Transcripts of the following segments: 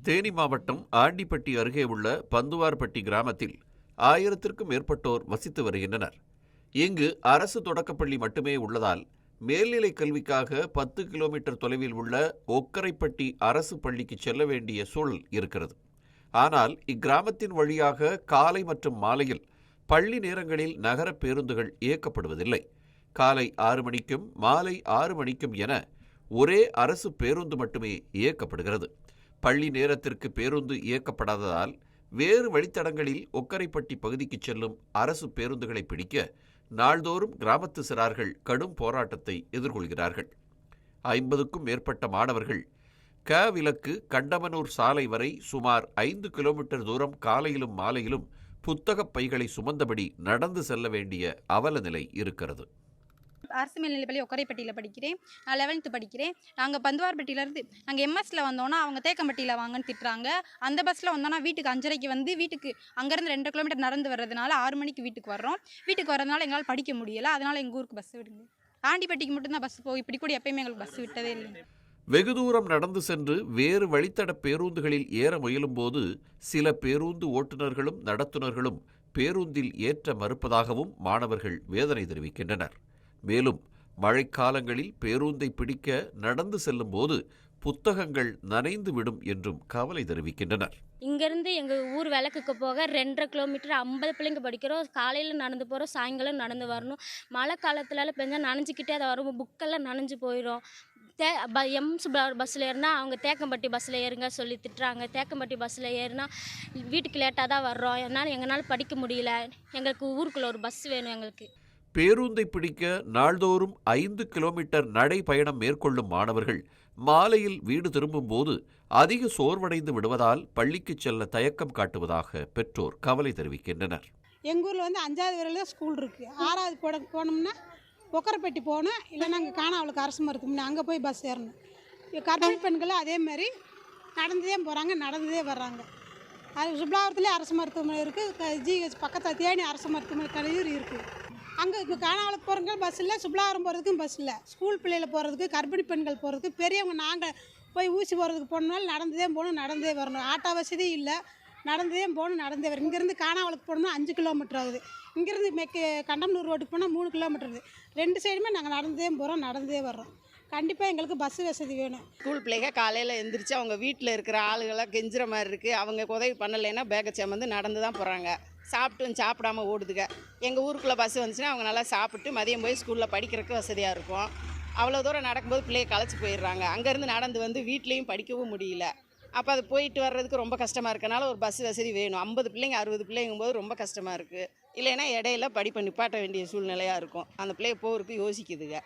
தேனி மாவட்டம் ஆண்டிப்பட்டி அருகே உள்ள பந்துவார்பட்டி கிராமத்தில் 1000க்கும் மேற்பட்டோர் வசித்து வருகின்றனர். இங்கு அரசு தொடக்கப்பள்ளி மட்டுமே உள்ளதால் மேல்நிலை கல்விக்காக 10 கிலோமீட்டர் தொலைவில் உள்ள ஒக்கரைப்பட்டி அரசு பள்ளிக்கு செல்ல வேண்டிய சூழல் இருக்கிறது. ஆனால் இக்கிராமத்தின் வழியாக காலை மற்றும் மாலையில் பள்ளி நேரங்களில் நகர பேருந்துகள் இயக்கப்படுவதில்லை. காலை 6 மணிக்கும் மாலை 6 மணிக்கும் என ஒரே அரசு பேருந்து மட்டுமே இயக்கப்படுகிறது. பள்ளி நேரத்திற்கு பேருந்து இயக்கப்படாததால் வேறு வழித்தடங்களில் ஒக்கரைப்பட்டி பகுதிக்கு செல்லும் அரசு பேருந்துகளை பிடிக்க நாள்தோறும் கிராமத்து சிறார்கள் கடும் போராட்டத்தை எதிர்கொள்கிறார்கள். 50க்கும் மேற்பட்ட மாணவர்கள் விலக்கு கண்டமனூர் சாலை வரை சுமார் 5 கிலோமீட்டர் தூரம் காலையிலும் மாலையிலும் புத்தகப் பைகளை சுமந்தபடி நடந்து செல்ல வேண்டிய அவல நிலை இருக்கிறது. அரசு மேல்நிலைப்பள்ளி ஒக்கரைப்பட்டியில் படிக்கிறேன். நான் 11th படிக்கிறேன். நாங்கள் பந்துவார்பட்டியிலேருந்து நாங்கள் எம்எஸ்சில் வந்தோன்னா அவங்க தேக்கம்பட்டியில் வாங்கன்னு திட்டுறாங்க. அந்த பஸ்ஸில் வந்தோன்னா வீட்டுக்கு 5:30க்கு வந்து வீட்டுக்கு அங்கேருந்து 2 கிலோமீட்டர் நடந்து வர்றதுனால 6 மணிக்கு வீட்டுக்கு வர்றோம். வீட்டுக்கு வர்றதுனால எங்களால் படிக்க முடியலை. அதனால் எங்கள் ஊருக்கு பஸ் விடுங்க. ஆண்டிப்பட்டிக்கு மட்டும்தான் பஸ் போகும். இப்படி கூட எப்பயுமே எங்களுக்கு பஸ் விட்டதே இல்லை. வெகு தூரம் நடந்து சென்று வேறு வழித்தட பேருந்துகளில் ஏற முயலும்போது சில பேருந்து ஓட்டுநர்களும் நடத்துனர்களும் பேருந்தில் ஏற்ற மறுப்பதாகவும் மாணவர்கள் வேதனை தெரிவிக்கின்றனர். மேலும் மழைக்காலங்களில் பேருந்தை பிடிக்க நடந்து செல்லும் போது புத்தகங்கள் நனைந்து விடும் என்றும் கவலை தெரிவிக்கின்றனர். இங்கேருந்து எங்கள் ஊர் விளக்குக்கு போக 2.5 கிலோமீட்டர் 50 பிள்ளைங்க படிக்கிறோம். காலையில் நடந்து போகிறோம், சாயங்காலம் நடந்து வரணும். மழை காலத்துலலாம் பெஞ்சால் நனைஞ்சிக்கிட்டே அதை வரும், புக்கெல்லாம் நனைஞ்சு போயிடும். எம்ஸ் பஸ்ஸில் ஏறினா அவங்க தேக்கம்பட்டி பஸ்ஸில் ஏறுங்க சொல்லி திட்டுறாங்க. தேக்கம்பட்டி பஸ்ஸில் ஏறினா வீட்டுக்கு லேட்டாக தான் வர்றோம். எங்களால் படிக்க முடியல. எங்களுக்கு ஊருக்குள்ளே ஒரு பஸ் வேணும். எங்களுக்கு பேருந்தை பிடிக்க நாள்தோறும் 5 கிலோமீட்டர் நடை பயணம் மேற்கொள்ளும் மாணவர்கள் மாலையில் வீடு திரும்பும்போது அதிக சோர்வடைந்து விடுவதால் பள்ளிக்கு செல்ல தயக்கம் காட்டுவதாக பெற்றோர் கவலை தெரிவிக்கின்றனர். எங்கள் ஊரில் 5வது வரையில ஸ்கூல் இருக்குது. 6வது போனோம்னா ஒக்கரைப்பட்டி போகணும், இல்லைன்னா அங்கே காணாவளுக்கு அரசு மருத்துவமனை அங்கே போய் பஸ் ஏறணும். கர்ப்பிணி பெண்களும் அதே மாதிரி நடந்ததே போகிறாங்க, நடந்ததே வர்றாங்க. அது சுப்லாவரத்துலேயே அரசு மருத்துவமனை இருக்குது. ஜிஹெச் பக்கத்தில் தேனி அரசு மருத்துவமனை கலையூர் இருக்குது. அங்கே இப்போ காணாவளுக்கு போகிறவங்க பஸ் இல்லை, சுப்லாவரம் போகிறதுக்கும் பஸ் இல்லை. ஸ்கூல் பிள்ளைகள் போகிறதுக்கு, கர்ப்பிணி பெண்கள் போகிறதுக்கு, பெரியவங்க நாங்கள் போய் ஊசி போகிறதுக்கு போனாலும் நடந்ததே போகணும், நடந்தே வரணும். ஆட்டோ வசதி இல்லை, நடந்ததே போகணும், நடந்தே வரும். இங்கேருந்து காணாவளுக்கு போகணும்னா 5 கிலோமீட்டர் ஆகுது. இங்கேருந்து கண்டமனூர் ரோட்டுக்கு போனால் 3 கிலோமீட்டர் இருக்குது. 2 சைடுமே நாங்கள் நடந்தே போகிறோம், நடந்தே வர்றோம். கண்டிப்பாக எங்களுக்கு பஸ் வசதி வேணும். ஸ்கூல் பிள்ளைங்க காலையில் எழுந்திரிச்சு அவங்க வீட்டில் இருக்கிற ஆளுகளாக கெஞ்சுற மாதிரி இருக்குது. அவங்க உதவி பண்ணலைன்னா பேக்கை சுமந்து நடந்து தான் போகிறாங்க. சாப்பிடாம ஓடுதுங்க. எங்கள் ஊருக்குள்ளே பஸ் வந்துச்சுன்னா அவங்க நல்லா சாப்பிட்டு மதியம் போய் ஸ்கூலில் படிக்கிறதுக்கு வசதியாக இருக்கும். அவ்வளோ தூரம் நடக்கும்போது பிள்ளைய களைச்சி போயிடுறாங்க. அங்கேருந்து நடந்து வந்து வீட்லேயும் படிக்கவும் முடியல. அப்போ அது போயிட்டு வர்றதுக்கு ரொம்ப கஷ்டமாக இருக்கனால ஒரு பஸ் வசதி வேணும். 50 பிள்ளைங்க 60 பிள்ளைங்கும்போது ரொம்ப கஷ்டமாக இருக்குது. இல்லைன்னா இடையில படிப்பை நிப்பாட்ட வேண்டிய சூழ்நிலையாக இருக்கும். அந்த பிள்ளைய போகிறதுக்கு யோசிக்குதுங்க.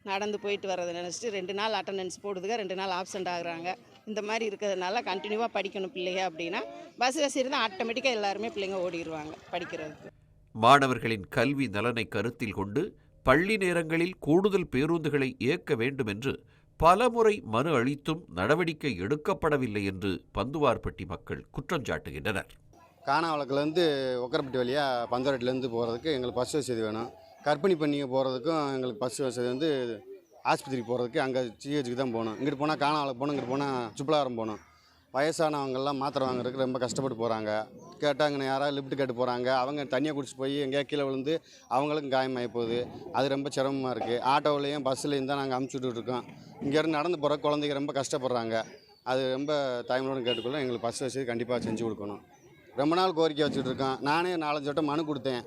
நடந்து போயிட்டு வர்றதை நினச்சிட்டு 2 நாள் அட்டண்டன்ஸ் போடுதுங்க, 2 நாள் ஆப்சண்ட் ஆகுறாங்க. இந்த மாதிரி இருக்கிறதுனால கண்டினியூவாக படிக்கணும் பிள்ளைங்க அப்படின்னா பஸ் வசதி இருந்தால் ஆட்டோமேட்டிக்காக எல்லாருமே பிள்ளைங்க ஓடிடுவாங்க படிக்கிறதுக்கு. மாணவர்களின் கல்வி நலனை கருத்தில் கொண்டு பள்ளி நேரங்களில் கூடுதல் பேருந்துகளை இயக்க வேண்டும் என்று பலமுறை மனு அளித்தும் நடவடிக்கை எடுக்கப்படவில்லை என்று பந்துவார்பட்டி மக்கள் குற்றம் சாட்டுகின்றனர். காணாவளக்குலேருந்து ஒக்கரைப்பட்டி வழியாக பந்துவார்பட்டிலேருந்து போகிறதுக்கு எங்களுக்கு பஸ் வசதி வேணும். கர்ப்பிணி பண்ணிங்க போகிறதுக்கும் எங்களுக்கு பஸ் வசதி ஆஸ்பத்திரிக்கு போகிறதுக்கு அங்கே ஜிஹெச்சுக்கு தான் போகணும். இங்கிட்டு போனால் காணாவளக்கு போகணும், இங்கிட்டு போனால் சுப்பலாரம் போகணும். வயசானவங்கெல்லாம் மாத்திரை வாங்குறதுக்கு ரொம்ப கஷ்டப்பட்டு போகிறாங்க. கேட்டாங்கன்னு யாராவது லிஃப்ட் கேட்டு போகிறாங்க. அவங்க தண்ணியை குடிச்சிட்டு போய் எங்கேயா கீழே விழுந்து அவங்களுக்கும் காயமாகி போகுது. அது ரொம்ப சிரமமாக இருக்குது. ஆட்டோவிலையும் பஸ்ஸுலையும் தான் நாங்கள் அமுச்சு விட்டுருக்கோம். இங்கேருந்து நடந்து போகிற குழந்தைங்க ரொம்ப கஷ்டப்படுறாங்க. அது ரொம்ப தாய்மொழியோடு கேட்டுக்கொள்ள எங்களுக்கு பஸ் வசதி கண்டிப்பாக செஞ்சு கொடுக்கணும். ரொம்ப நாள் கோரிக்கை வச்சுட்டு இருக்கோம். நானே 4-5 வட்டம் மனு கொடுத்தேன்.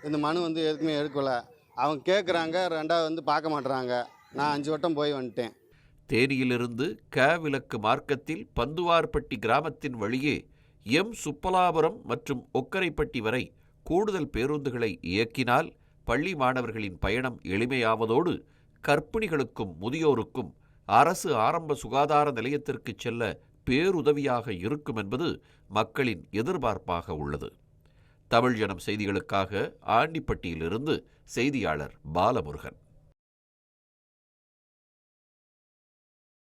இந்த மனு எதுக்குமே எடுக்கலை. அவங்க கேட்குறாங்க, 2வது பார்க்க மாட்டுறாங்க. நான் 5 வட்டம் போய் வந்துட்டேன். தேனியிலிருந்து விலக்கு மார்க்கத்தில் பந்துவார்பட்டி கிராமத்தின் வழியே சுப்பலாபுரம் மற்றும் ஒக்கரைப்பட்டி வரை கூடுதல் பேருந்துகளை இயக்கினால் பள்ளி மாணவர்களின் பயணம் எளிமையாவதோடு கர்ப்பிணிகளுக்கும் முதியோருக்கும் அரசு ஆரம்ப சுகாதார நிலையத்திற்கு செல்ல பேருதவியாக இருக்கும் என்பது மக்களின் எதிர்பார்ப்பாக உள்ளது. தமிழ் ஜனம் செய்திகளுக்காக ஆண்டிப்பட்டியிலிருந்து செய்தியாளர் பாலமுருகன்.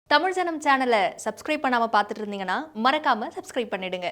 தமிழ் ஜனம் சேனலை சப்ஸ்கிரைப் பண்ணாமல் பார்த்துட்டு இருந்தீங்கன்னா மறக்காமல் சப்ஸ்கிரைப் பண்ணிடுங்க.